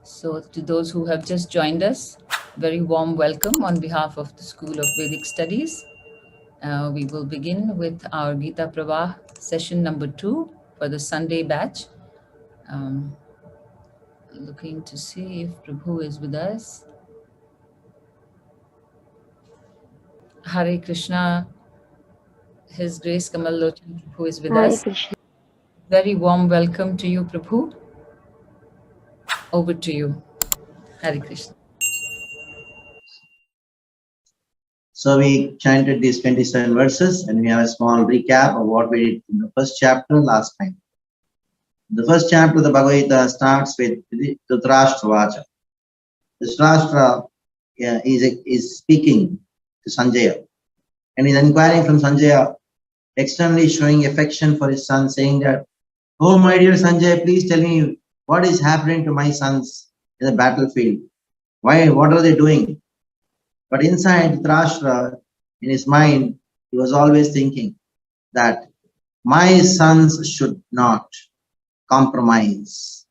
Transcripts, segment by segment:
So to those who have just joined us, very warm welcome on behalf of the School of Vedic Studies. We will begin with our Gita Pravah session number 2 for the Sunday batch. Looking to see if Prabhu is with us. Hare Krishna, His Grace Kamal Lochan Prabhu is with Hare us. Krishna. Very warm welcome to you, Prabhu. Over to you. Hare Krishna. So we chanted these 27 verses and we have a small recap of what we did in the first chapter last time. The first chapter of the Bhagavad Gita starts with Dhritarashtra Vacha. Dhritarashtra is speaking to Sanjaya and he's inquiring from Sanjaya, externally showing affection for his son, saying that, "Oh my dear Sanjaya, please tell me what is happening to my sons in the battlefield. What are they doing?" But inside Dhritarashtra, in his mind, he was always thinking that my sons should not compromise.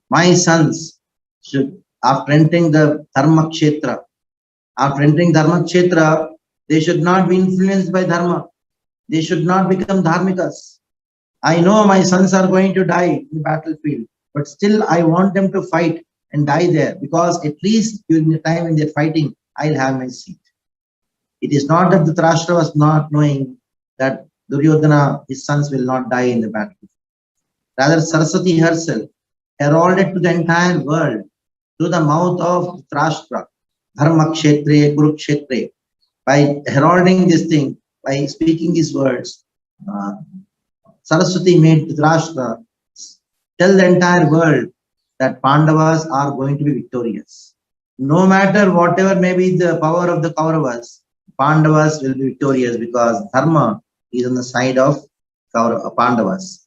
My sons should, after entering the Dharma Kshetra, they should not be influenced by Dharma. They should not become Dharmikas. I know my sons are going to die in the battlefield, but still I want them to fight and die there, because at least during the time when they're fighting, I'll have my seat. It is not that Dhritarashtra was not knowing that Duryodhana, his sons, will not die in the battle. Rather, Saraswati herself heralded to the entire world through the mouth of Dhritarashtra, Dharma Kshetre, Kurukshetre, by heralding this thing, by speaking these words. Saraswati made Dhritarashtra tell the entire world that Pandavas are going to be victorious. No matter whatever may be the power of the Kauravas, Pandavas will be victorious because Dharma is on the side of Pandavas.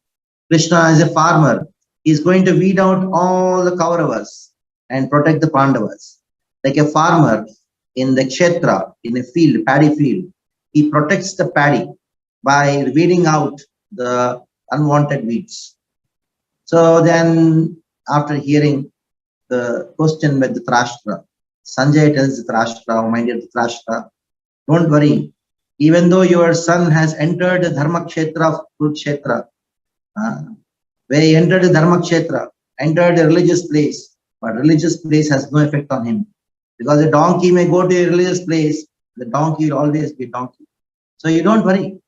Krishna, as a farmer, is going to weed out all the Kauravas and protect the Pandavas. Like a farmer in the Kshetra, in a field, paddy field, he protects the paddy by weeding out the unwanted weeds. So then, after hearing the question by Dhritarashtra, Sanjay tells Dhritarashtra, "Oh my dear Dhritarashtra, don't worry. Even though your son has entered the Dharma Kshetra of Kurukshetra, where he entered the Dharma Kshetra, entered a religious place, but religious place has no effect on him. Because a donkey may go to a religious place, the donkey will always be a donkey. So you don't worry.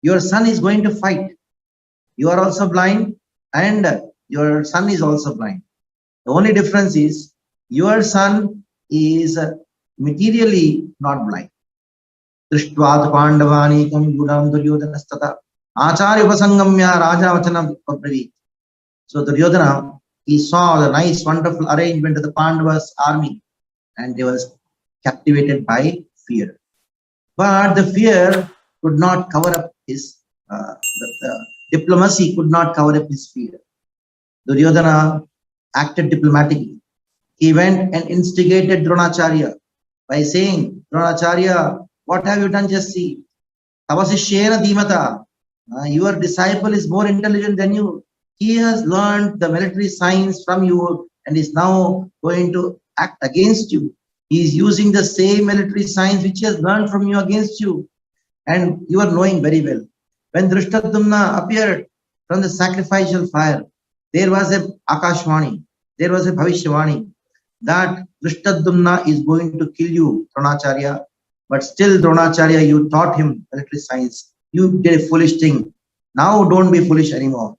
Your son is going to fight. You are also blind and your son is also blind. The only difference is your son is materially not blind." Drishtvat Pandavanikam Gudam Duryodhanastata Acharya Upasangamya Raja Vachanam Pravit. So Duryodhana, he saw the nice, wonderful arrangement of the Pandavas' army and he was captivated by fear. But the fear could not cover up his, the diplomacy could not cover up his fear. Duryodhana acted diplomatically. He went and instigated Dronacharya by saying, "Dronacharya, what have you done? Just see. Tavasishyena dhimata. Your disciple is more intelligent than you. He has learned the military science from you and is now going to act against you. He is using the same military science which he has learned from you against you. And you are knowing very well. When Drishtadyumna appeared from the sacrificial fire, there was a Akashvani, there was a Bhavishyavani that Drishtadyumna is going to kill you, Dronacharya. But still, Dronacharya, you taught him military science. You did a foolish thing. Now don't be foolish anymore."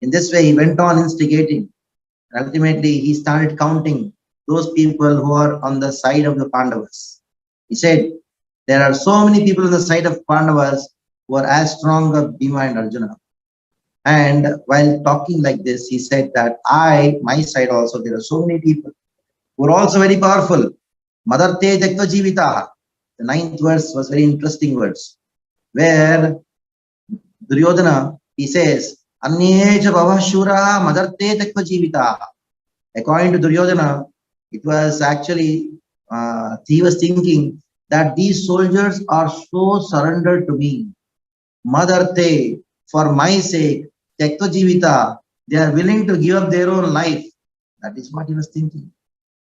In this way, he went on instigating. Ultimately, he started counting those people who are on the side of the Pandavas. He said, there are so many people on the side of Pandavas who are as strong as Bhima and Arjuna. And while talking like this, he said that my side also, there are so many people who are also very powerful. Madarte Jakta Jivitaha. The 9th verse was very interesting verse, where Duryodhana, he says, Anyeja Bhavashura Madarte Jakta Jivitaha. According to Duryodhana, it was actually, he was thinking that these soldiers are so surrendered to me. Madarte, for my sake, Jakta Jivita, they are willing to give up their own life. That is what he was thinking.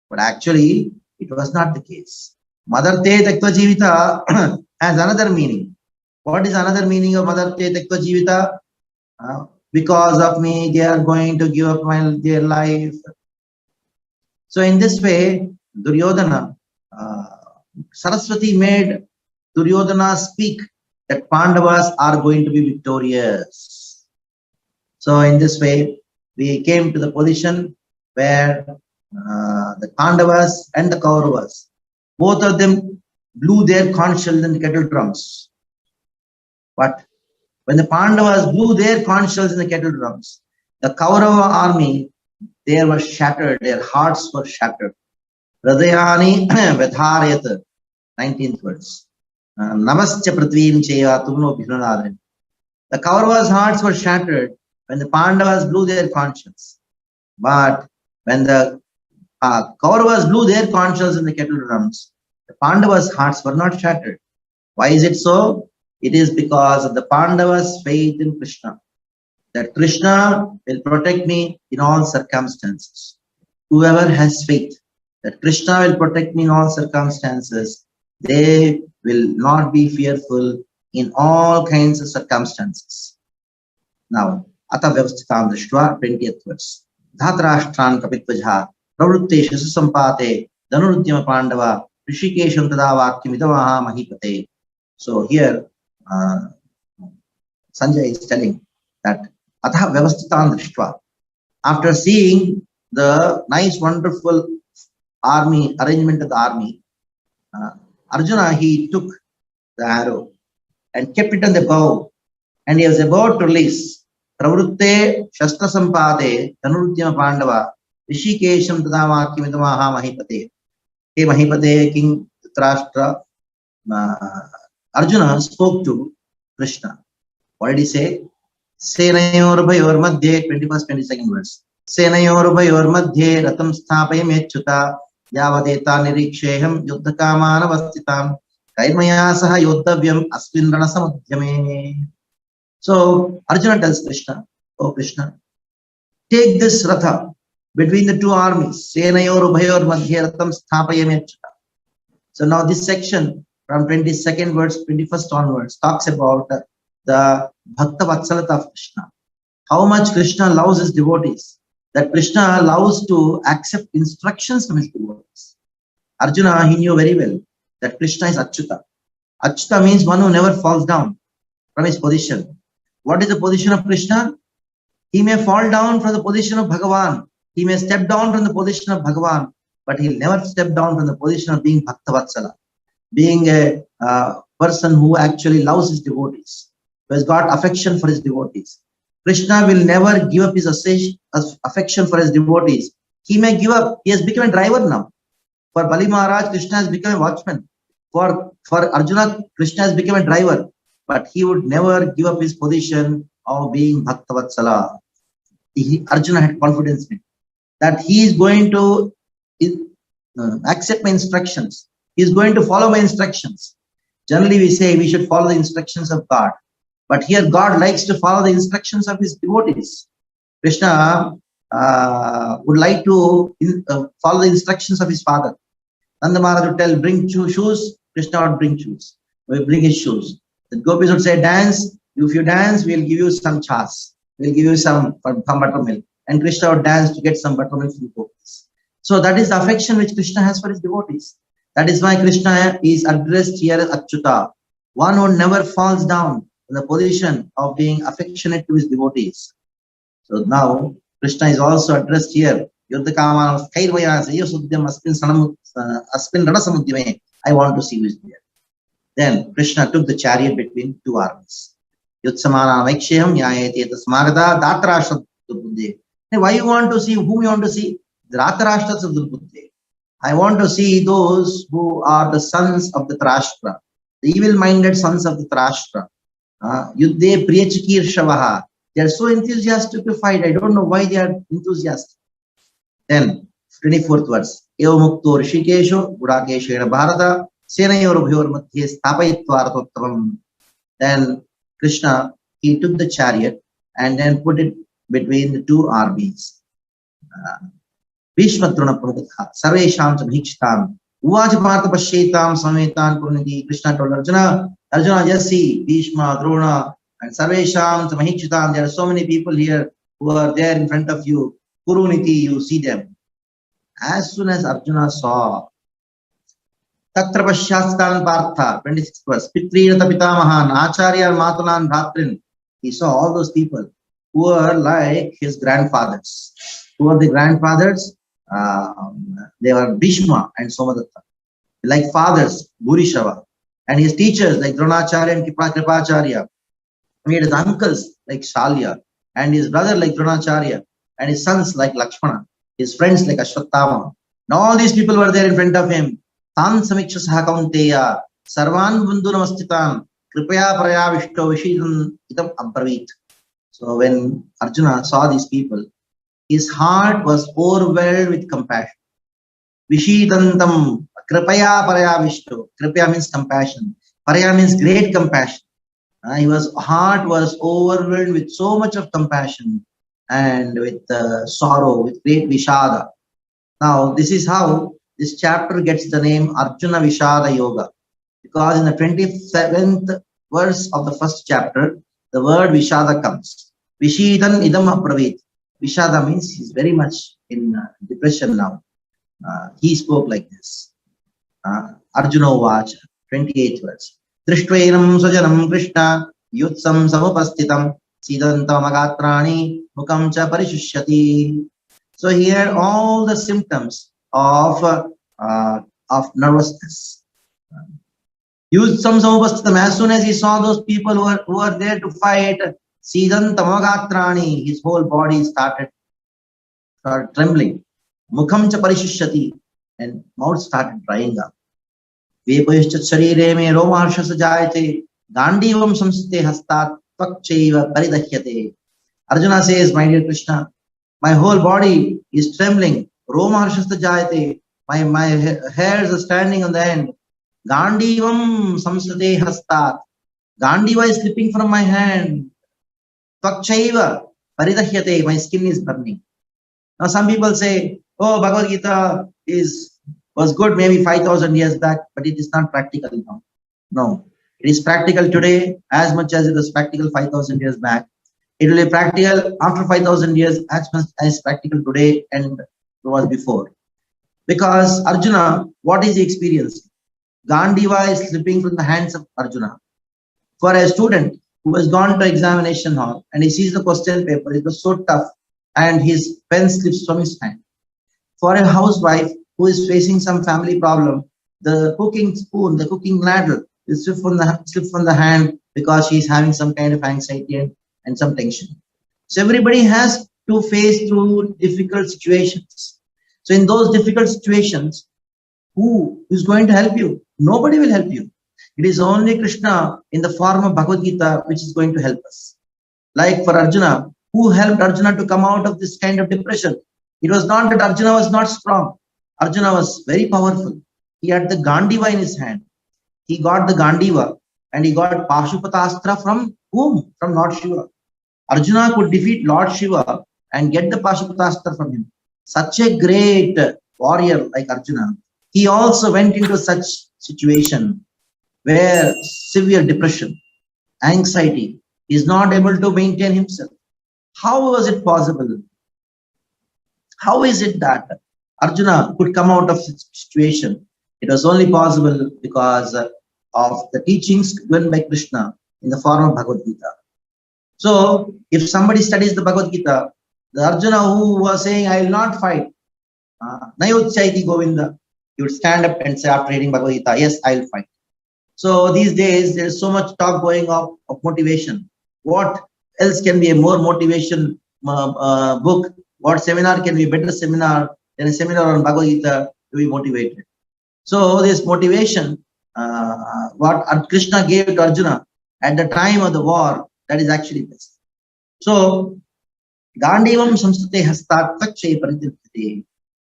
But actually, it was not the case. Madarte Tekva Jivita has another meaning. What is another meaning of Madarte Tekva Jivita? Because of me, they are going to give up their life. So in this way, Duryodhana, Saraswati made Duryodhana speak that Pandavas are going to be victorious. So in this way, we came to the position where the Pandavas and the Kauravas, both of them blew their conch shells and kettle drums. But when the Pandavas blew their conch shells in the kettle drums, the Kaurava army, they were shattered, their hearts were shattered. Hridayani Vedharayat, 19th verse. Namascha Pratvim Cheya Tumno Bhinanadrin. The Kauravas' hearts were shattered when the Pandavas blew their conch shells. But when the Kauravas blew their conch shells in the kettle drums, the Pandavas' hearts were not shattered. Why is it so? It is because of the Pandavas' faith in Krishna. That Krishna will protect me in all circumstances. Whoever has faith that Krishna will protect me in all circumstances, they will not be fearful in all kinds of circumstances. Now, Ata Vyavasthitam Drishtva, 20th verse. Dhatrashtran Kapitvaja, Pravrutteshu Sampate, Dhanurudyama Pandava, Rishikesham Tada Vakyam Idavaha Mahipate. So here, Sanjay is telling that Atha Vyavasthitam Drishtva, after seeing the nice, wonderful army, arrangement of the army, Arjuna, he took the arrow and kept it on the bow, and he was about to release. Pravrutte Shastra Sampade, Dhanurudyama Pandava, Rishikesham Tadavakyam Idamaha Mahipate. Hey Mahipate, King Dhritarashtra, Arjuna spoke to Krishna. What did he say? Senayor Bhayor Madhye, 21st, 22nd verse. Senayor Bhayor Madhye, Ratam Sthapayamechyuta, Yavadeta Niriksheham, Yuddhakamana Vastitam, Kaimaya Saha Yoddhavyam, Aswin Ranasamadhyame. So Arjuna tells Krishna, oh Krishna, take this Ratha between the two armies. Senayor Bhayor Madhye, Ratam Sthapayamechyuta. So now this section from 22nd verse, 21st onwards talks about the Bhakta Vatsalata of Krishna. How much Krishna loves his devotees. That Krishna loves to accept instructions from his devotees. Arjuna, he knew very well that Krishna is Achyuta. Achyuta means one who never falls down from his position. What is the position of Krishna? He may fall down from the position of Bhagavan. He may step down from the position of Bhagavan, but he'll never step down from the position of being Bhakta Vatsala, being a person who actually loves his devotees, who has got affection for his devotees. Krishna will never give up his affection for his devotees. He may give up. He has become a driver now. For Bali Maharaj, Krishna has become a watchman. For Arjuna, Krishna has become a driver. But he would never give up his position of being Bhakta Vatsala. Arjuna had confidence in him that he is going to accept my instructions. He is going to follow my instructions. Generally, we say we should follow the instructions of God. But here God likes to follow the instructions of his devotees. Krishna would like to follow the instructions of his father. Nanda Maharaja would tell, bring shoes. Krishna would bring shoes. We bring his shoes. The gopis would say, dance. If you dance, we'll give you some chas. We'll give you some buttermilk. And Krishna would dance to get some buttermilk from the gopis. So that is the affection which Krishna has for his devotees. That is why Krishna is addressed here as Achyuta, one who never falls down in the position of being affectionate to his devotees. So now Krishna is also addressed here. I want to see who is there. Then Krishna took the chariot between two armies. Why you want to see? Whom you want to see? I want to see those who are the sons of the Dhritarashtra, the evil-minded sons of the Dhritarashtra. Yuddhe priyachikir shavaha. They are so enthusiastic to fight. I don't know why they are enthusiastic. Then, 24th verse. Eva mukto rishikesho gudakeshena bharata senayor bhayor madhye stapayitva ratottamam. Then Krishna, he took the chariot and then put it between the two armies. Bhishma Drona Pramukha, Sarvesham Chamhikshitam, Uvacha Partha Pashetam Sametan Purniti. Krishna told Arjuna, Arjuna, just see Bhishma, Drona, and Sarvesham Chamhikshitam. There are so many people here who are there in front of you. Kuruniti, you see them. As soon as Arjuna saw Tatra Pashyastan Partha, 26th verse, Pitriyata Pitamahan, Acharya Matulan Bhatrin, he saw all those people who were like his grandfathers. Who were the grandfathers? They were Bhishma and Somadatta. Like fathers, Bhurishava. And his teachers like Dronacharya and Kripacharya. He had his uncles like Shalya. And his brother like Dronacharya. And his sons like Lakshmana. His friends like Ashwatthama. And all these people were there in front of him. Tan Samiksha Sahakaunteya. Sarvan Bundu Namastitan. Kripaya Praya Vishto Vishidan Idam Abravit. So when Arjuna saw these people, his heart was overwhelmed with compassion. Vishidantam Kripaya Paraya Vishto. Kripaya means compassion. Paraya means great compassion. His heart was overwhelmed with so much of compassion and with sorrow, with great Vishada. Now, this is how this chapter gets the name Arjuna Vishada Yoga. Because in the 27th verse of the first chapter, the word Vishada comes. Vishidan idam apravit. Vishada means he's very much in depression now. He spoke like this. Arjuna Vacha, 28th verse. Drishtvainam sajanam Krishna yutsam samapastitam sidantam agatrani mukam cha parishishyati. So here all the symptoms of nervousness. Yutsam samapastitam. As soon as he saw those people who are there to fight, sidantam agatrani, his whole body started trembling. Mukam cha parishishyati, and mouth started drying up. Vepayischat sharire me romaharsha sajayate gandivam samsite hastat tvakchaiva paridahyate. Arjuna says, my dear Krishna, my whole body is trembling. Romaharsha sajayate, my hairs are standing on the end. Gandivam samsite hastat, Gandiva is slipping from my hand. Tvakchaiva paridahyate, my skin is burning. Now some people say, oh, Bhagavad Gita was good maybe 5,000 years back, but it is not practical now. No, it is practical today as much as it was practical 5,000 years back. It will be practical after 5,000 years as much as practical today and was before. Because Arjuna, what is he experiencing? Gandiva is slipping from the hands of Arjuna. For a student who has gone to examination hall and he sees the question paper, it was so tough and his pen slips from his hand. For a housewife who is facing some family problem, the cooking spoon, the cooking ladle will slip from the hand because she is having some kind of anxiety and some tension. So everybody has to face through difficult situations. So in those difficult situations, who is going to help you? Nobody will help you. It is only Krishna in the form of Bhagavad Gita which is going to help us. Like for Arjuna, who helped Arjuna to come out of this kind of depression? It was not that Arjuna was not strong. Arjuna was very powerful. He had the Gandiva in his hand. He got the Gandiva and he got Pashupatastra from whom? From Lord Shiva. Arjuna could defeat Lord Shiva and get the Pashupatastra from him. Such a great warrior like Arjuna. He also went into such situation where severe depression, anxiety, is not able to maintain himself. How was it possible? How is it that Arjuna could come out of such situation? It was only possible because of the teachings given by Krishna in the form of Bhagavad Gita. So, if somebody studies the Bhagavad Gita, the Arjuna who was saying, I will not fight, Nayotchaiti Govinda, he would stand up and say after reading Bhagavad Gita, yes, I will fight. So, these days, there is so much talk going on of motivation. What else can be a more motivation book? What seminar can be a better seminar than a seminar on Bhagavad Gita to be motivated? So this motivation, what Krishna gave to Arjuna at the time of the war, that is actually best. So, Gandivam samstate hastat tvakchai paridhyate.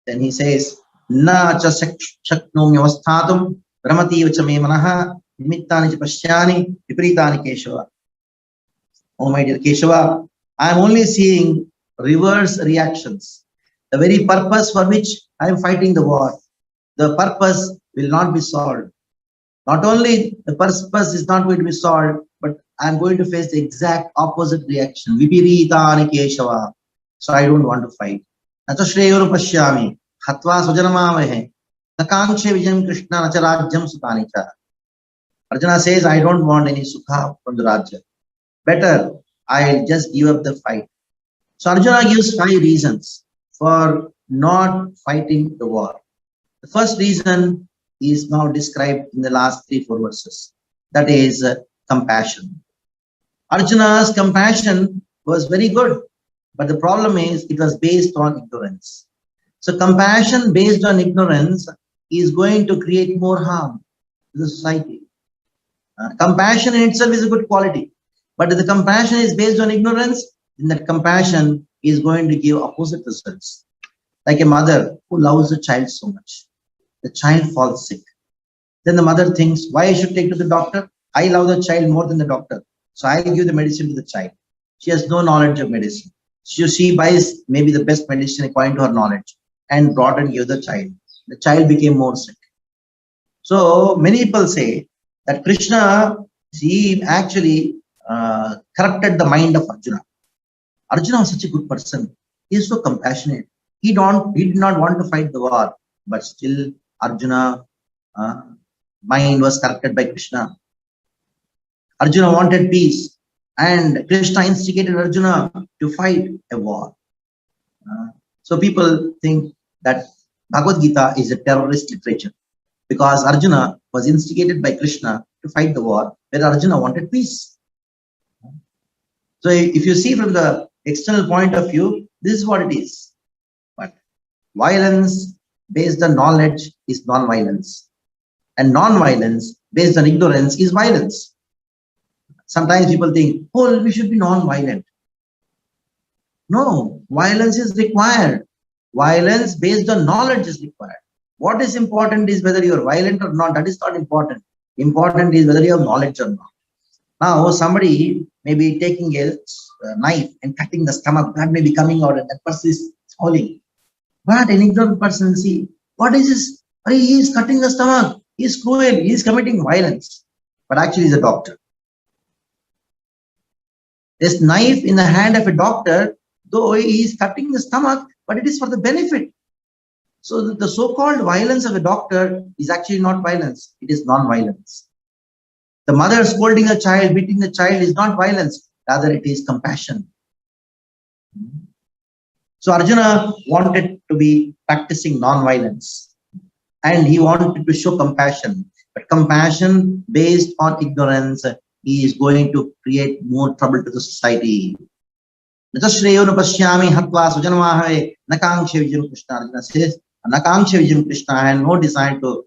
Then he says, Na cha shaknomi avasthatum brahmati vacha me manaha nimittani cha pashyani viparitani Keshava. Oh my dear Keshava, I am only seeing reverse reactions. The the very purpose for which I am fighting the war, the purpose will not be solved. Not only the purpose is not going to be solved, but I am going to face the exact opposite reaction. Vipirita Keshava. So I don't want to fight. Nacha Shreyoru Pashyami. Hatva Sujanamavahe. Nakankshe Vijayam Krishna Nacha Rajyam Sukhanica. Arjuna says, I don't want any sukha from the Rajya. Better, I'll just give up the fight. So Arjuna gives 5 reasons for not fighting the war. The first reason is now described in the last 3-4 verses. That is compassion. Arjuna's compassion was very good, but the problem is it was based on ignorance. So compassion based on ignorance is going to create more harm to the society. Compassion in itself is a good quality, but if the compassion is based on ignorance, then that compassion is going to give opposite results. Like a mother who loves a child so much. The child falls sick. Then the mother thinks, why I should take to the doctor? I love the child more than the doctor. So I'll give the medicine to the child. She has no knowledge of medicine. So she buys maybe the best medicine according to her knowledge and brought and gave the child. The child became more sick. So many people say that Krishna, he actually corrupted the mind of Arjuna. Arjuna was such a good person. He is so compassionate. He did not want to fight the war, but still Arjuna mind was corrupted by Krishna. Arjuna wanted peace, and Krishna instigated Arjuna to fight a war. So people think that Bhagavad Gita is a terrorist literature because Arjuna was instigated by Krishna to fight the war, where Arjuna wanted peace. So if you see from the external point of view, this is what it is. But violence based on knowledge is non-violence, and non-violence based on ignorance is violence. Sometimes people think, oh, we should be non-violent. No, violence is required. Violence based on knowledge is required. What is important is whether you are violent or not. That is not important. Important is whether you have knowledge or not. Now, somebody may be taking a knife and cutting the stomach. Blood may be coming out and that person is falling. But an ignorant person, see, what is this? He is cutting the stomach. He is cruel. He is committing violence. But actually, he is a doctor. This knife in the hand of a doctor, though he is cutting the stomach, but it is for the benefit. So the so-called violence of a doctor is actually not violence. It is non-violence. The mother scolding a child, beating the child is not violence. Rather, it is compassion. So Arjuna wanted to be practicing non-violence. And he wanted to show compassion. But compassion based on ignorance is going to create more trouble to the society. Arjuna says, Nakangsha Vijayam Krishna, I have no desire to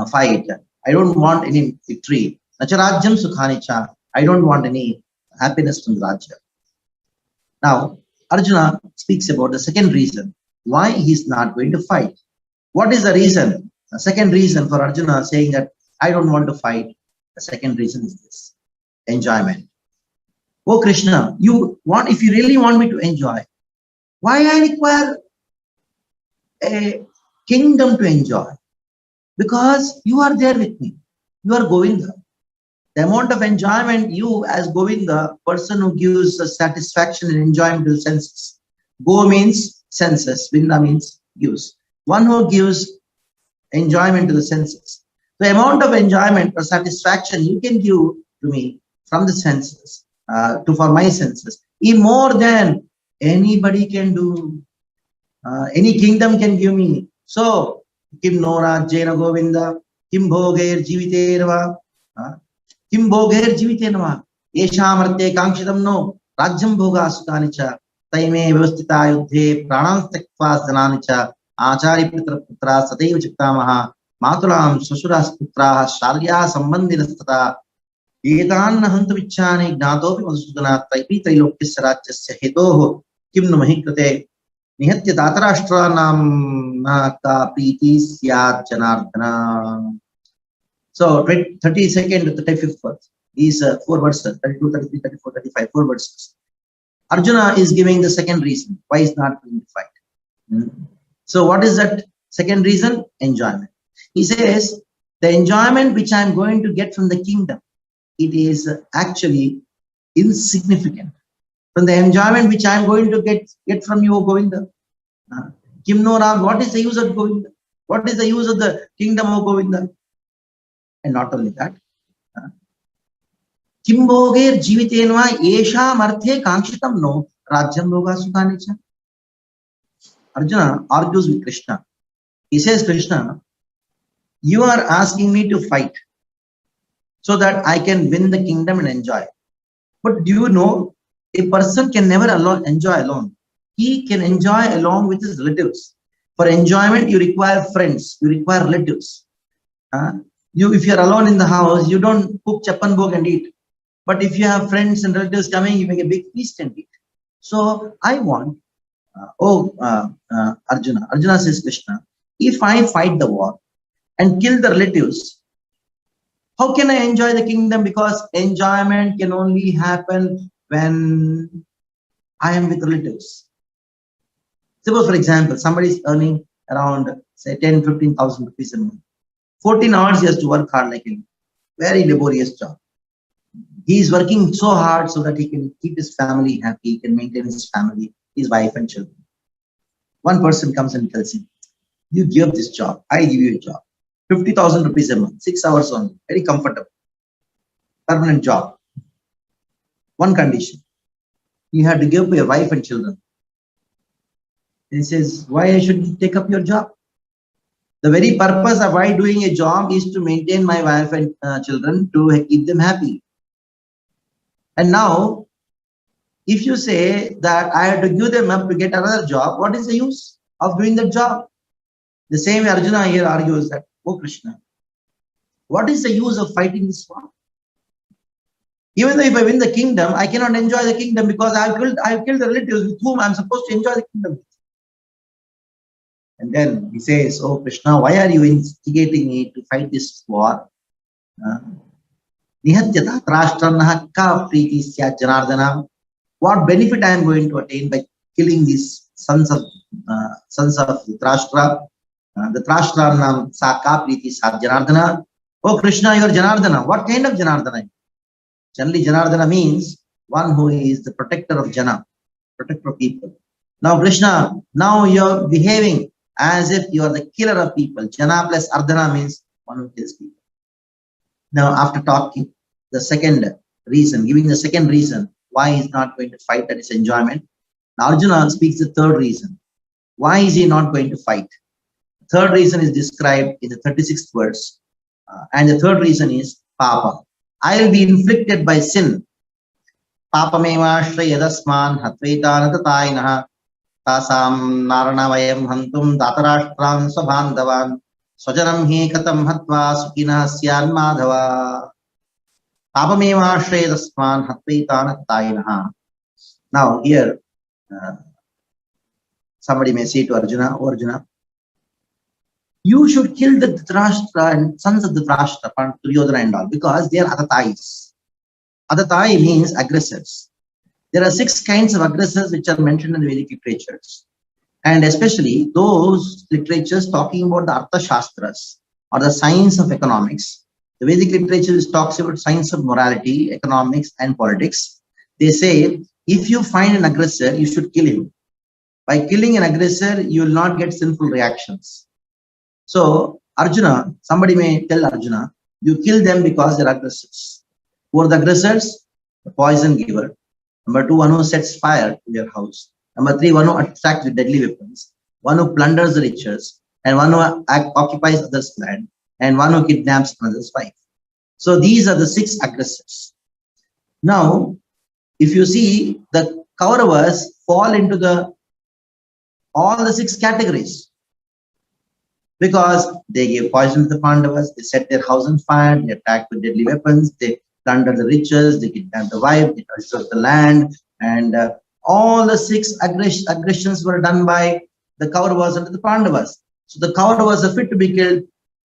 fight. I don't want any victory. Nacharajyam Sukhanicha, I don't want any happiness from the Rajya. Now, Arjuna speaks about the second reason why he is not going to fight. What is the reason? The second reason for Arjuna saying that I don't want to fight, the second reason is this: enjoyment. Oh Krishna, if you really want me to enjoy, why I require a kingdom to enjoy? Because you are there with me. You are Govinda. The amount of enjoyment you as Govinda, person who gives satisfaction and enjoyment to the senses. Go means senses, Vinda means gives. One who gives enjoyment to the senses. The amount of enjoyment or satisfaction you can give to me from the senses, for my senses, is more than anybody can do. Any kingdom can give me. So, Kim no Rajyena Govinda, Kim Bhogair Jiviterva, Kim Bhogair Jiviterva, Eshamarte Kangshitam no, Rajyam Bhoga Sukanicha, Taime Vavastita Yudhe, Pranam Tekva Zananicha, Achari Putra Putra, Sataiva Chittamaha, Maturam, Susuras Putra, Sharya Sambandinastata, Etan Hantavichani, Gnatopi Masudana, Taipi Tailokisarachasya Hetoho, Kim no Mahikrate. Nihatya Datarashtra Namaka Priti Syat Janardana. So 32nd to 35th verse. These 4 verses, 32, 33, 34, 35, 4 verses. Arjuna is giving the second reason why he's not going to fight. So what is that second reason? Enjoyment. He says, the enjoyment which I'm going to get from the kingdom, it is actually insignificant. From the enjoyment which I'm going to get from you, O Govinda. Kim no Ram, what is the use of Govinda? What is the use of the kingdom of Govinda? And not only that, Kim bhoger jivitenva esha marthe kangshitam no rajyam bhoga sukhanecha. Arjuna argues with Krishna. He says, Krishna, you are asking me to fight so that I can win the kingdom and enjoy. But do you know, a person can never enjoy alone. He can enjoy along with his relatives. For enjoyment, you require friends, you require relatives. If you're alone in the house, you don't cook chapan bhog and eat. But if you have friends and relatives coming, you make a big feast and eat. So I want, Arjuna. Arjuna says, Krishna, if I fight the war and kill the relatives, how can I enjoy the kingdom? Because enjoyment can only happen when I am with relatives. Suppose, for example, somebody is earning around, say, 10,000-15,000 rupees a month. 14 hours he has to work hard like a very laborious job. He is working so hard so that he can keep his family happy, he can maintain his family, his wife and children. One person comes and tells him, you give this job, I give you a job. 50,000 rupees a month, 6 hours only, very comfortable, permanent job. One condition, you have to give to your wife and children. He says, why I should take up your job? The very purpose of why doing a job is to maintain my wife and children, to keep them happy. And now, if you say that I have to give them up to get another job, what is the use of doing that job? The same way Arjuna here argues that, oh Krishna, what is the use of fighting this war? Even though if I win the kingdom, I cannot enjoy the kingdom because I have killed the relatives with whom I am supposed to enjoy the kingdom. And then he says, oh Krishna, why are you instigating me to fight this war? What benefit I am going to attain by killing these sons of Dhritarashtra? The Dhritarashtra nam sa ka priti sat Janardana. Oh Krishna, you are Janardana. What kind of Janardana? Generally, Janardana means one who is the protector of Jana, protector of people. Now, Krishna, now you are behaving as if you are the killer of people. Jana plus Ardhana means one who kills people. Now, after talking the second reason, giving the second reason why he is not going to fight, that is enjoyment. Now, Arjuna speaks the third reason. Why is he not going to fight? The third reason is described in the 36th verse. And the third reason is Papa. I will be inflicted by sin. Papa meva shrayadasman hatvetanatatainaha tasam naranavayam hantum datarashtram sabandhavan swajanam he katam hatva sukina syan madhava. Papa meva shrayadasman hatvetanatatainaha. Now here, somebody may say to Arjuna, oh Arjuna, you should kill the Dhritarashtra and sons of the Dhritarashtra, Duryodhana and all, because they are Atatais. Atatai means aggressors. There are 6 kinds of aggressors which are mentioned in the Vedic literatures. And especially those literatures talking about the Artha Shastras or the science of economics. The Vedic literature talks about science of morality, economics and politics. They say, if you find an aggressor, you should kill him. By killing an aggressor, you will not get sinful reactions. So, Arjuna, somebody may tell Arjuna, you kill them because they are aggressors. Who are the aggressors? The poison giver. Number 2, one who sets fire to their house. Number 3, one who attacks with deadly weapons. One who plunders the riches. And one who occupies others' land. And one who kidnaps another's wife. So, these are the 6 aggressors. Now, if you see, the Kauravas fall into all the 6 categories. Because they gave poison to the Pandavas, they set their house on fire, they attacked with deadly weapons, they plundered the riches, they kidnapped the wife, they destroyed the land, and all the 6 aggressions were done by the Kauravas and the Pandavas. So the Kauravas are fit to be killed,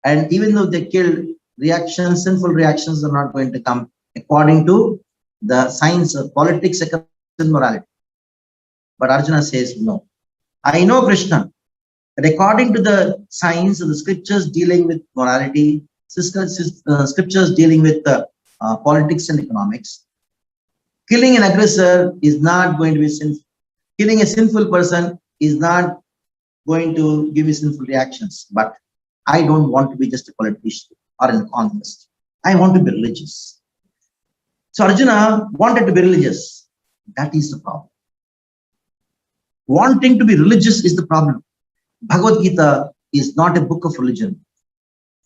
and even though they killed, sinful reactions are not going to come according to the science of politics, economics, and morality. But Arjuna says, no. I know Krishna. But according to the science of the scriptures dealing with morality, scriptures dealing with politics and economics, killing an aggressor is not going to be sinful. Killing a sinful person is not going to give you sinful reactions. But I don't want to be just a politician or an economist. I want to be religious. So Arjuna wanted to be religious. That is the problem. Wanting to be religious is the problem. Bhagavad Gita is not a book of religion,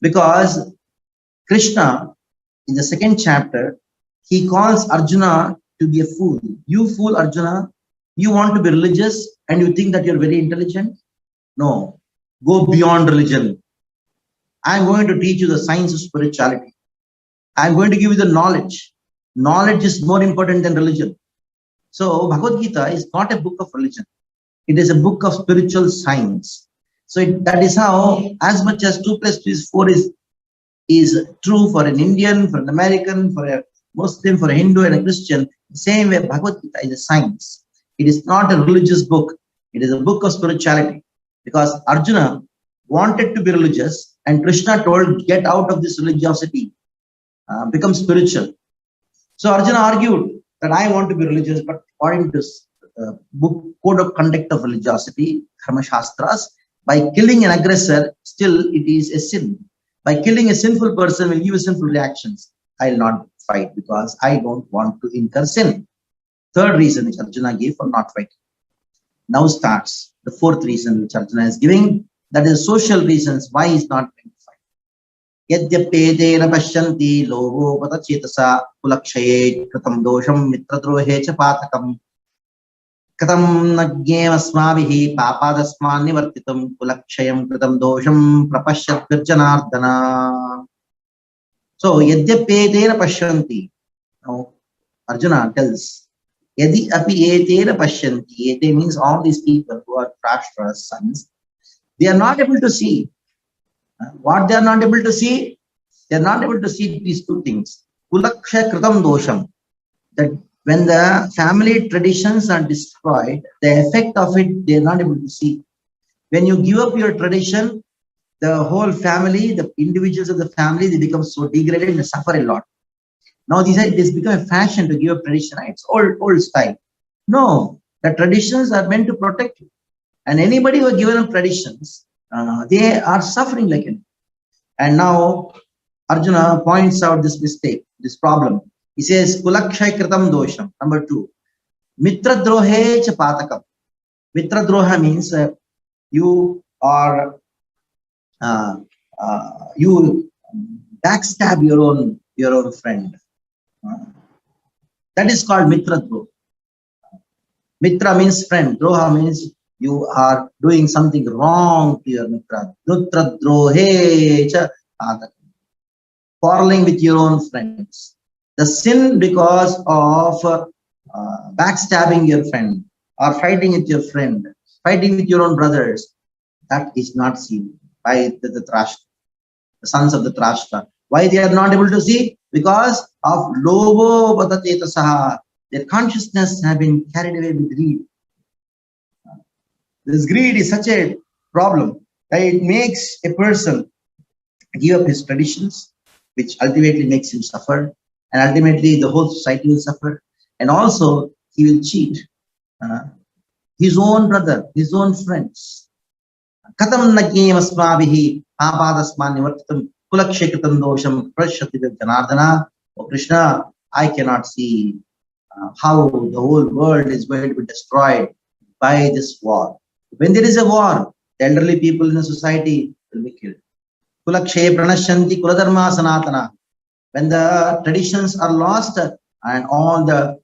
because Krishna, in the second chapter, he calls Arjuna to be a fool. You fool, Arjuna, you want to be religious and you think that you're very intelligent? No, go beyond religion. I'm going to teach you the science of spirituality. I'm going to give you the knowledge. Knowledge is more important than religion. So Bhagavad Gita is not a book of religion. It is a book of spiritual science. So that is how, as much as 2 plus 2 is 4 is true for an Indian, for an American, for a Muslim, for a Hindu and a Christian, the same way Bhagavad Gita is a science. It is not a religious book. It is a book of spirituality. Because Arjuna wanted to be religious and Krishna told, get out of this religiosity, become spiritual. So Arjuna argued that I want to be religious, but according to book code of conduct of religiosity, Dharma Shastras, by killing an aggressor, still it is a sin. By killing a sinful person will give you sinful reactions. I will not fight because I don't want to incur sin. Third reason which Arjuna gave for not fighting. Now starts the fourth reason which Arjuna is giving, that is social reasons why he is not going to fight. Yadyapedena pashyanti logo patachetasa kulakshaye kritam dosham mitradrohe cha patakam katam nagyem asmavihi papadasman nivartitam kulakshayam kritam dosham prapashyat virjanardana. So yadyapedena pashyanti. Now Arjuna tells, Yadi api etena pashyanti. Ete means all these people who are Rashtra's sons, they are not able to see. What they are not able to see? They are not able to see these two things. Kulaksha kritam dosham. That when the family traditions are destroyed, the effect of it they are not able to see. When you give up your tradition, the whole family, the individuals of the family, they become so degraded and they suffer a lot. Now this become a fashion to give up tradition. It's old style. No, the traditions are meant to protect you. And anybody who are given up traditions, they are suffering like it. And now Arjuna points out this mistake, this problem. He says, Kulakshay kritam dosham. Number 2. Mitra drohe cha patakam. Mitra droha means you are you backstab your own friend. That is called mitra droha. Mitra means friend. Droha means you are doing something wrong to your mitra. Mitra drohe cha patakam. Quarreling with your own friends. The sin because of backstabbing your friend or fighting with your friend, fighting with your own brothers, that is not seen by the Trashtra, the sons of the Trashtra. Why they are not able to see? Because of lobo patachetasaha. Their consciousness have been carried away with greed. This greed is such a problem that it makes a person give up his traditions, which ultimately makes him suffer, and ultimately the whole society will suffer. And also he will cheat his own brother, his own friends. Katam nagyem asmavihi papadasman nivartitam kulakshekritam dosham prashyati janardana. Oh Krishna, I cannot see how the whole world is going to be destroyed by this war. When there is a war, the elderly people in the society will be killed. Kulakshe pranashyanti kuladharma sanatana. When the traditions are lost and all the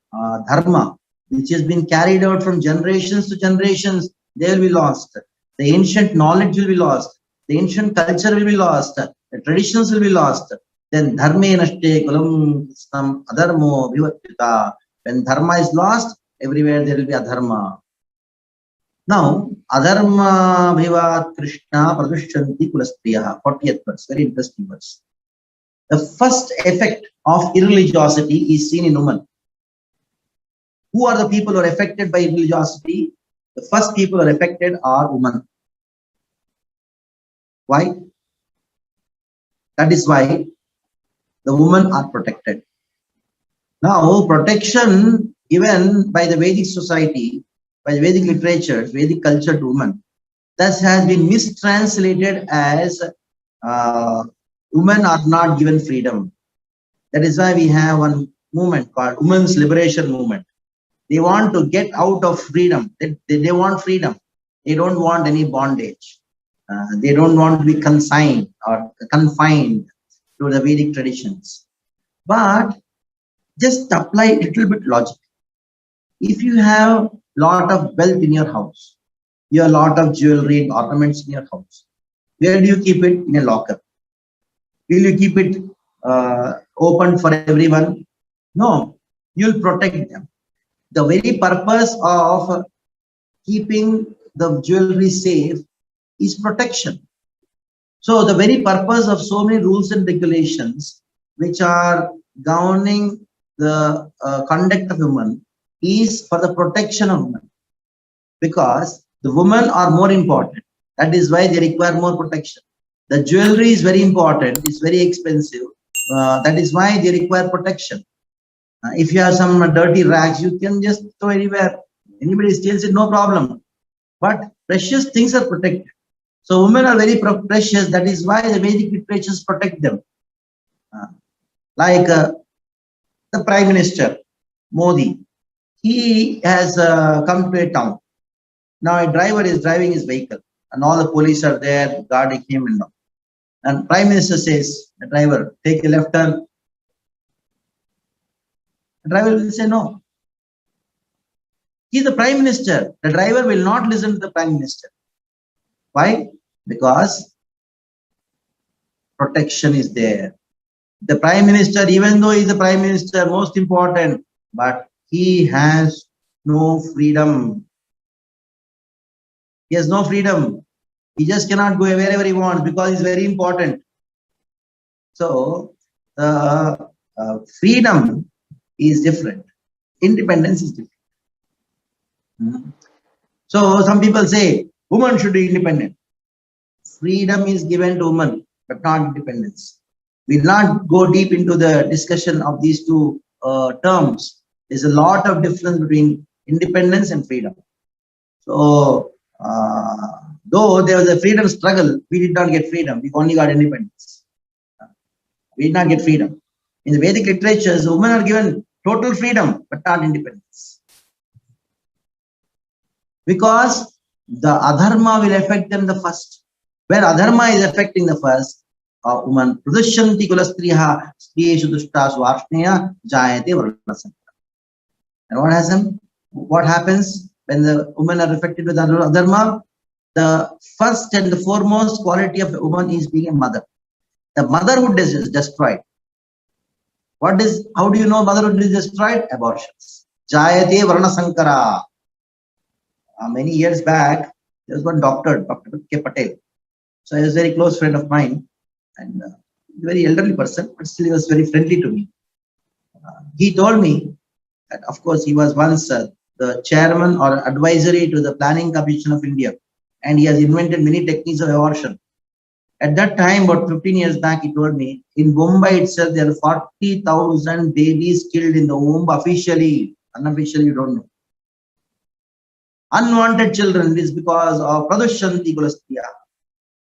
dharma which has been carried out from generations to generations, they will be lost. The ancient knowledge will be lost. The ancient culture will be lost. The traditions will be lost. Then dharme nashte kulam krishnam adharmo vivattita. When dharma is lost, everywhere there will be adharma. Now, adharma bhivat Krishna pradushyanti kulastriyaha. 40th verse, very interesting verse. The first effect of irreligiosity is seen in women. Who are the people who are affected by irreligiosity? The first people who are affected are women. Why? That is why the women are protected. Now, protection given by the Vedic society, by the Vedic literature, Vedic culture to women, thus has been mistranslated as women are not given freedom. That is why we have one movement called Women's Liberation Movement. They want to get out of freedom. They want freedom. They don't want any bondage. They don't want to be consigned or confined to the Vedic traditions. But just apply a little bit logic. If you have a lot of wealth in your house, you have a lot of jewelry and ornaments in your house, where do you keep it? In a locker. Will you keep it open for everyone? No, you'll protect them. The very purpose of keeping the jewelry safe is protection. So the very purpose of so many rules and regulations which are governing the conduct of women is for the protection of women, because the women are more important. That is why they require more protection. The jewelry is very important. It's very expensive. That is why they require protection. If you have some dirty rags, you can just throw anywhere. Anybody steals it, no problem. But precious things are protected. So women are very precious. That is why the Vedic literatures protect them. Like the Prime Minister, Modi, he has come to a town. Now a driver is driving his vehicle and all the police are there guarding him and all. And Prime Minister says, the driver, take a left turn. The driver will say no. He is the Prime Minister. The driver will not listen to the Prime Minister. Why? Because protection is there. The Prime Minister, even though he is the Prime Minister, most important, but he has no freedom. He has no freedom. He just cannot go wherever he wants because it's very important. So, freedom is different. Independence is different. So, some people say, women should be independent. Freedom is given to women, but not independence. We will not go deep into the discussion of these two terms. There's a lot of difference between independence and freedom. So, though there was a freedom struggle, we did not get freedom. We only got independence. We did not get freedom. In the Vedic literatures, women are given total freedom, but not independence. Because the adharma will affect them the first. Where adharma is affecting the first, woman, pradushanti kulastriha striyeshu dushtasu arshneya jayate varnasankara. And what happens when the women are affected with adharma? The first and the foremost quality of a woman is being a mother. The motherhood is destroyed. How do you know motherhood is destroyed? Abortions. Jayate varnasankara. Many years back, there was one doctor, Dr. K. Patel. So he was a very close friend of mine and a very elderly person, but still he was very friendly to me. He told me that, of course, he was once the chairman or advisory to the Planning Commission of India, and he has invented many techniques of abortion. At that time, about 15 years back, he told me, in Mumbai itself, there are 40,000 babies killed in the womb officially. Unofficially, you don't know. Unwanted children is because of pradushanti kulastriya.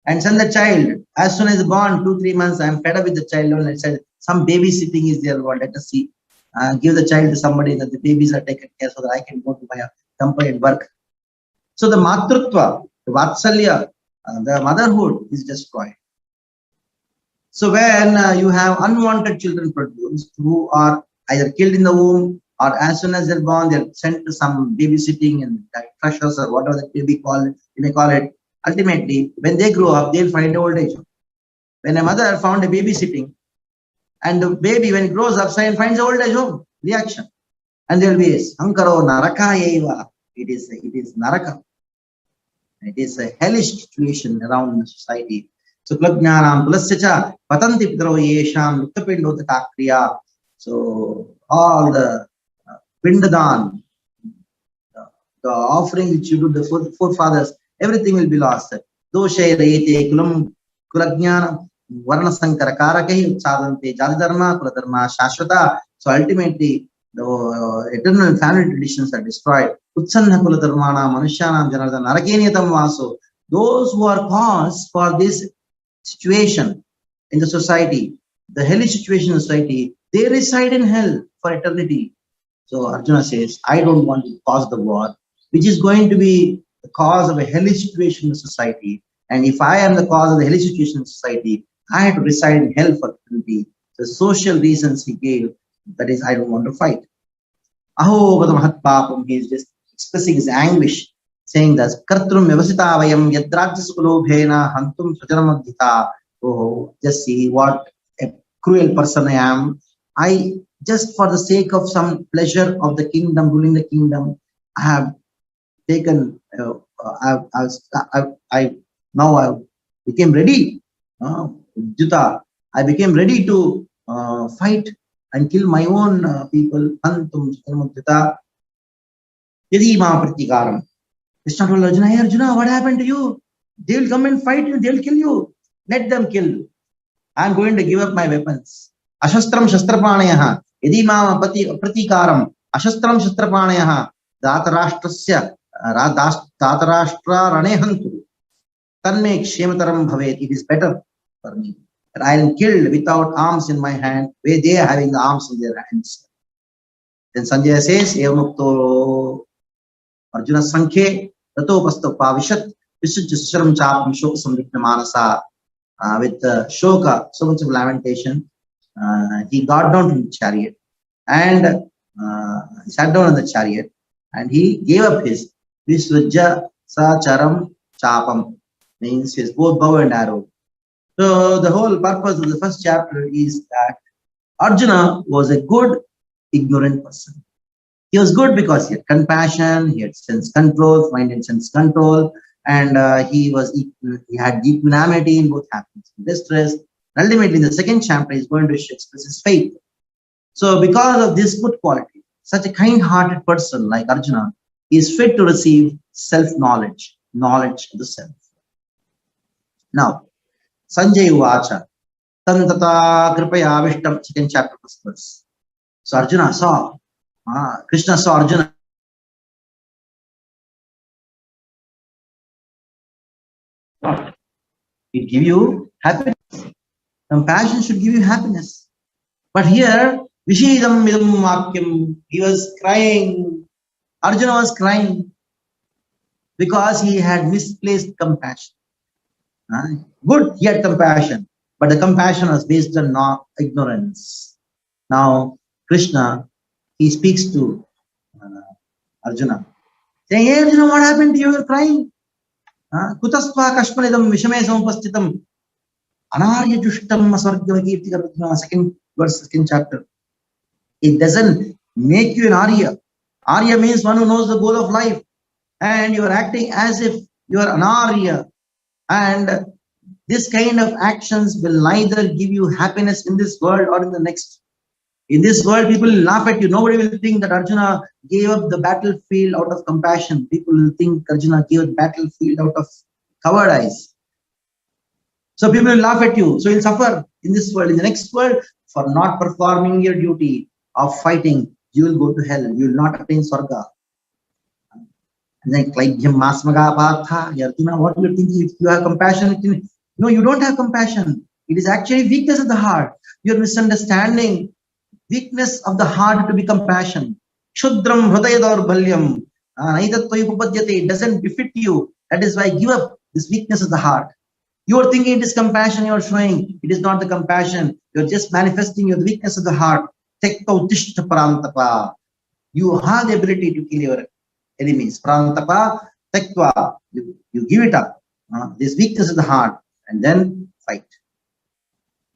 And send the child, as soon as born, 2-3 months, I am fed up with the child. And I said, some babysitting is there. Let us see. Give the child to somebody that the babies are taken care so that I can go to my company and work. So the matrutva, the vatsalya, the motherhood is destroyed. So when you have unwanted children produced who are either killed in the womb or as soon as they're born, they're sent to some babysitting and crushes or whatever that baby you may call it. Ultimately, when they grow up, they'll find old age home. When a mother found a babysitting, and the baby, when it grows up, finds old age home, reaction. And there will be Sankaro Naraka Yeva. It is Naraka. It is a hellish situation around the society. So, Klajnanam Pulasyacha Patanti Pidro Yesham Luktapindo Takriya. So, all the Pindadan, the offering which you do, the forefathers, everything will be lost. Doshe rayete kulam kulajnana varna sankara karakahi sadante jadidharma kuladharma shashwata. So ultimately, the eternal family traditions are destroyed. Utsanna kuladharmana manusyanam janardhan narakeniyatam vaso. Those who are cause for this situation in the society, the hellish situation in the society, they reside in hell for eternity. So Arjuna says, I don't want to cause the war, which is going to be the cause of a hellish situation in the society. And if I am the cause of the hellish situation in society, I have to reside in hell for eternity. The social reasons he gave, that is, I don't want to fight. Aho Mahat Papam, he is just expressing his anguish, saying that Kartrum Vyavasita Vayam Yadrajasukulobhena Hantum Swajanamagita. Oh, just see what a cruel person I am. I just for the sake of some pleasure of the kingdom, ruling the kingdom, I have taken. I now I became ready. Jutta, I became ready to fight and kill my own people. Antum Jutta. Yadi ma pratikaram. Krishna told Arjuna, hey Arjuna, what happened to you? They will come and fight you, they will kill you. Let them kill. I am going to give up my weapons. Ashastram shastrapaneyaha. Yadi ma pratikaram. Ashastram shastrapaneyaha. Datarashtrasya. Datarashtra ranehantu. Tanme kshemataram bhavet. It is better for me that I am killed without arms in my hand, where they are having the arms in their hands. Then Sanjaya says, Evamukto Arjuna Sankhe Ratopasto Pavishat Visuddha Susharam Chapam Shoka Samrikna Manasa. With Shoka, so much of lamentation, he got down from the chariot and he sat down on the chariot and he gave up his Visvajja Sacharam Chapam, means his both bow and arrow. So the whole purpose of the first chapter is that Arjuna was a good, ignorant person. He was good because he had compassion, he had sense control, mind and sense control, and he had equanimity in both happiness and distress. And ultimately, in the second chapter, he's going to express his faith. So, because of this good quality, such a kind-hearted person like Arjuna is fit to receive self-knowledge, knowledge of the self. Now, Sanjay Uvacha, Tantata Kripaya Vishtam, second chapter, first verse. So Arjuna saw, Krishna saw Arjuna. It give you happiness. Compassion should give you happiness. But here, Vishidam Midam Vakyam, he was crying. Arjuna was crying because he had misplaced compassion. Good, he had compassion, but the compassion was based on ignorance. Now, Krishna, he speaks to Arjuna, saying, hey Arjuna, what happened to you? You're crying. Kutasva Kashmanidam Vishame Sampastitam Anarya Jushtam Aswargavakirti, second verse, second chapter. It doesn't make you an Arya. Arya means one who knows the goal of life, and you are acting as if you are an Arya. And this kind of actions will neither give you happiness in this world or in the next. In this world, people will laugh at you. Nobody will think that Arjuna gave up the battlefield out of compassion. People will think Arjuna gave up the battlefield out of covered eyes. So people will laugh at you. So you'll suffer in this world. In the next world, for not performing your duty of fighting, you will go to hell. You will not attain Swarga. And then, Arjuna, what do you think? If you have compassion, no, you don't have compassion. It is actually weakness of the heart. You're misunderstanding weakness of the heart to be compassion. Shudram hridayador balyam. It doesn't befit you. That is why give up this weakness of the heart. You are thinking it is compassion you are showing. It is not the compassion. You are just manifesting your weakness of the heart. You have the ability to kill your enemies. Prantapa, tektva. You give it up. This weakness of the heart and then fight.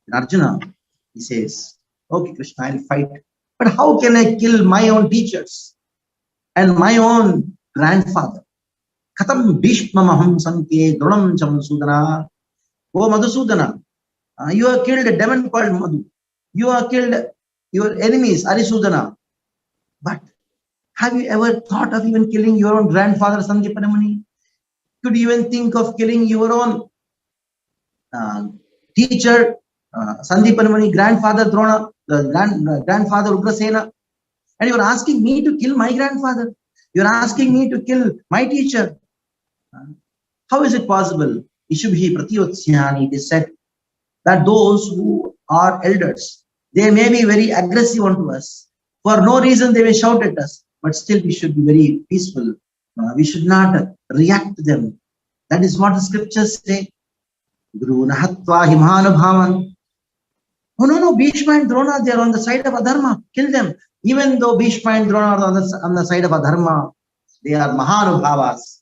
And Arjuna, he says, okay, Krishna, I'll fight. But how can I kill my own teachers and my own grandfather? Katam Bhishmamaham Sanke Dronam Chamasudana. Oh Madhusudana, you have killed a demon called Madhu. You have killed your enemies, Arisudana. But Have you ever thought of even killing your own grandfather, Sandeepa Muni? Could you even think of killing your own teacher, Sandeepa Muni, grandfather Drona, grandfather Ugrasena? And you're asking me to kill my grandfather. You're asking me to kill my teacher. How is it possible? Ishubhi Pratiyotsyani, it is said that those who are elders, they may be very aggressive unto us. For no reason they may shout at us, but still we should be very peaceful. We should not react to them. That is what the scriptures say. Guru Nahatva Himanubhavan. Oh no, Bhishma and Drona, they are on the side of Adharma. Kill them. Even though Bhishma and Drona are on the side of Adharma, they are Mahanubhavas.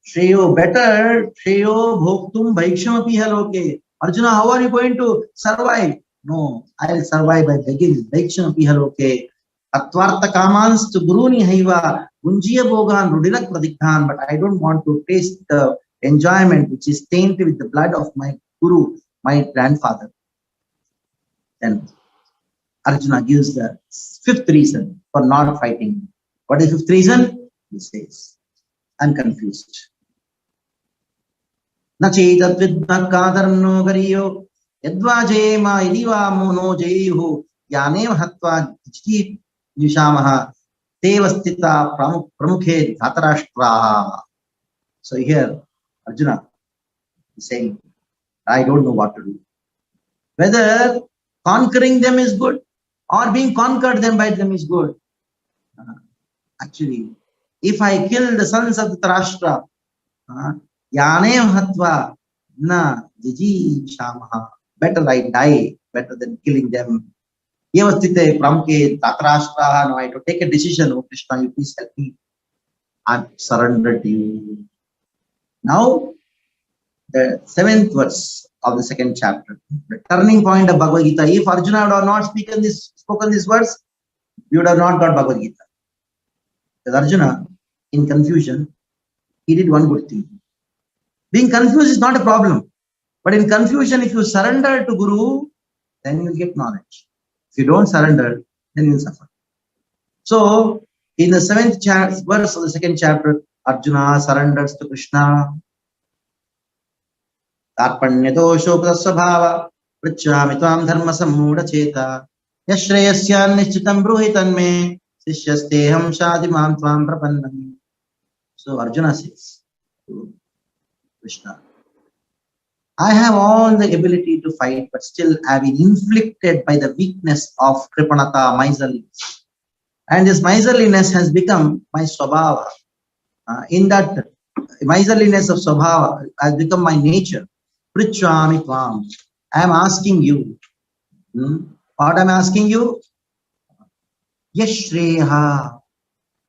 Shreyo, better, Shreyo Bhoktum Bhaikshamapi Haloke. Arjuna, how are you going to survive? No, I will survive by begging. Bhaikshamapi Haloke. Atvarta Kamans to Guruni Haiva. Gunjiya Bogan Rudirak Pradikhan. But I don't want to taste the enjoyment which is tainted with the blood of my Guru, my grandfather. Then Arjuna gives the fifth reason for not fighting. What is the fifth reason? He says, I'm confused. Nachetat vidmakkadarno gariyo yadvajema idiva mono jayuhu yanev hatva jit yushamaha devastita pramukhe dhatarashtraha. So here Arjuna is saying, I don't know what to do. Whether conquering them is good or being conquered them by them is good. Actually, if I kill the sons of the Dhritarashtra, Yanev Hatva na Jiji Shamaha, better I die, better than killing them. Yevastite Pramke Dhatarashtra, now I have to take a decision. Oh Krishna, you please help me. I'm surrendered to you. Now, the 7th verse of the 2nd chapter, the turning point of Bhagavad Gita. If Arjuna would have not spoken this verse, we would have not got Bhagavad Gita. Because Arjuna, in confusion, he did one good thing. Being confused is not a problem. But in confusion, if you surrender to Guru, then you get knowledge. If you don't surrender, then you suffer. So, in the 7th verse of the 2nd chapter, Arjuna surrenders to Krishna. Tarpanyatoshoprasvabhava Prichami tvam dharma sammudha cheta Yashreyasyan nishchitam bruhitanme Sishyasteham shadimam tvam prapannam. So Arjuna says to Krishna, I have all the ability to fight, but still I have been inflicted by the weakness of Kripanata, miserliness. And this miserliness has become my swabhava. In that miserliness of swabhava has become my nature. Prichami tvam. I am asking you. What I am asking you? Yashreha.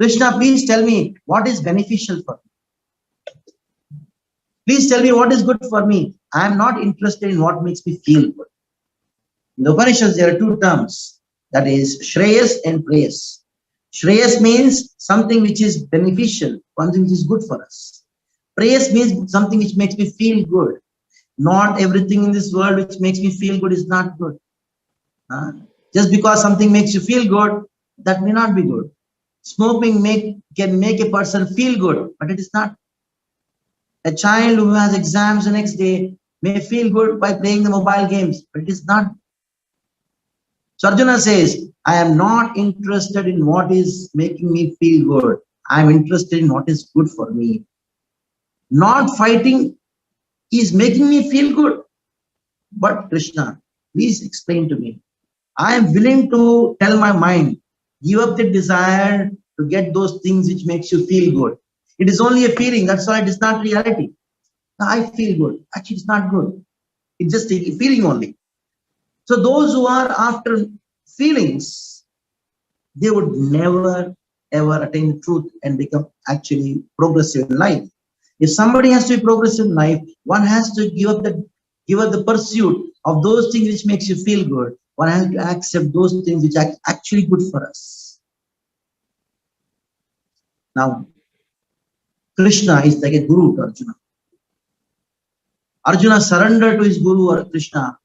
Krishna, please tell me what is beneficial for me. Please tell me what is good for me. I am not interested in what makes me feel good. In the Upanishads, there are two terms. That is Shreyas and Preyas. Shreyas means something which is beneficial, something which is good for us. Preyas means something which makes me feel good. Not everything in this world which makes me feel good is not good. Just because something makes you feel good, that may not be good. Smoking can make a person feel good, but it is not. A child who has exams the next day may feel good by playing the mobile games, but it is not. So Arjuna says, I am not interested in what is making me feel good. I am interested in what is good for me. Not fighting is making me feel good. But Krishna, please explain to me. I am willing to tell my mind, give up the desire to get those things which makes you feel good. It is only a feeling, that's why it is not reality. I feel good. Actually, it's not good. It's just a feeling only. So those who are after feelings, they would never ever attain the truth and become actually progressive in life. If somebody has to be progressive in life, one has to give up the pursuit of those things which makes you feel good. One has to accept those things which are actually good for us. Now, Krishna is like a guru to Arjuna. Arjuna surrendered to his guru or Krishna.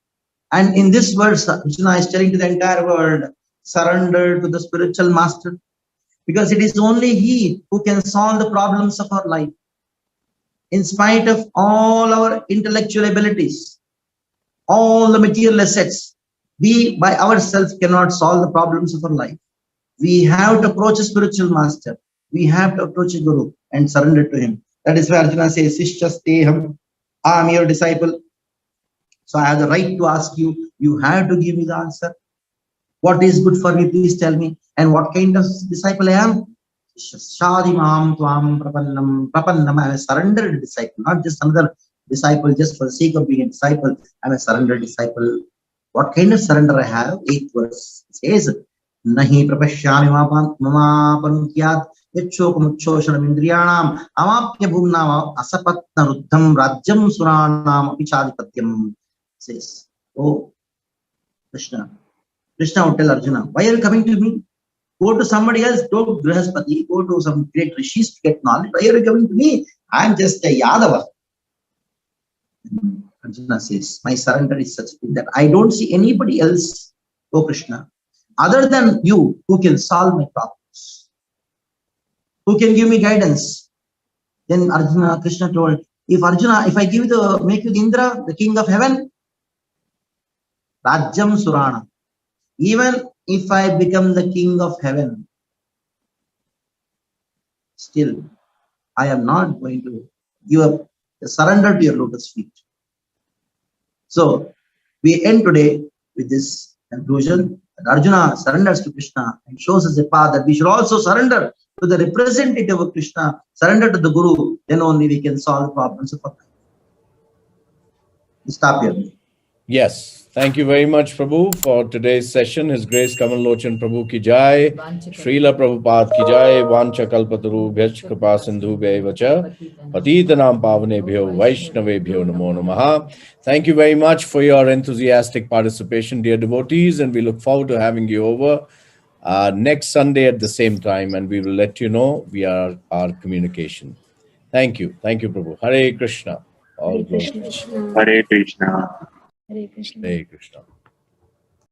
And in this verse, Arjuna is telling to the entire world, surrender to the spiritual master. because it is only He who can solve the problems of our life. In spite of all our intellectual abilities, all the material assets, we by ourselves cannot solve the problems of our life. We have to approach a spiritual master. We have to approach a guru and surrender to him. That is why Arjuna says, Sishyasteham, I am your disciple. So I have the right to ask you. You have to give me the answer. What is good for me? Please tell me. And what kind of disciple I am? Shadimam Tvam Prapannam. Prapannam, I am a surrendered disciple, not just another disciple just for the sake of being a disciple. I am a surrendered disciple. What kind of surrender I have? 8th verse says, Nahi prapashyami mamapankyat yachokumuchoshanam indriyanam amapya bhumnam asapatna ruddham rajyam suranam apichadipatyam. Says, oh Krishna. Krishna would tell Arjuna, why are you coming to me? Go to somebody else, go to Brihaspati, go to some great rishis to get knowledge. Why are you coming to me? I am just a Yadava. Arjuna says, my surrender is such that I don't see anybody else, oh Krishna, other than you who can solve my problems, who can give me guidance. Then Arjuna, Krishna told, if I give you make you the Indra, the king of heaven, Rajyam Surana, even if I become the king of heaven, still I am not going to give up, surrender to your lotus feet. So we end today with this conclusion that Arjuna surrenders to Krishna and shows us a path that we should also surrender to the representative of Krishna, surrender to the Guru, then only we can solve problems of our life. Stop here. Yes, thank you very much, Prabhu, for today's session. His Grace Kamal Lochan Prabhu ki jai, Srila Prabhupada ki jai, Vancha Kalpataru Bhyach Kripa Sindhu Bhaivacha, Patitanam Pavanebhyo Vaishnavebhyo Namo Namaha. Thank you very much for your enthusiastic participation, dear devotees, and we look forward to having you over next Sunday at the same time, and we will let you know via our communication. Thank you. Thank you, Prabhu. Hare Krishna. All glory. Hare Krishna. Hare Krishna.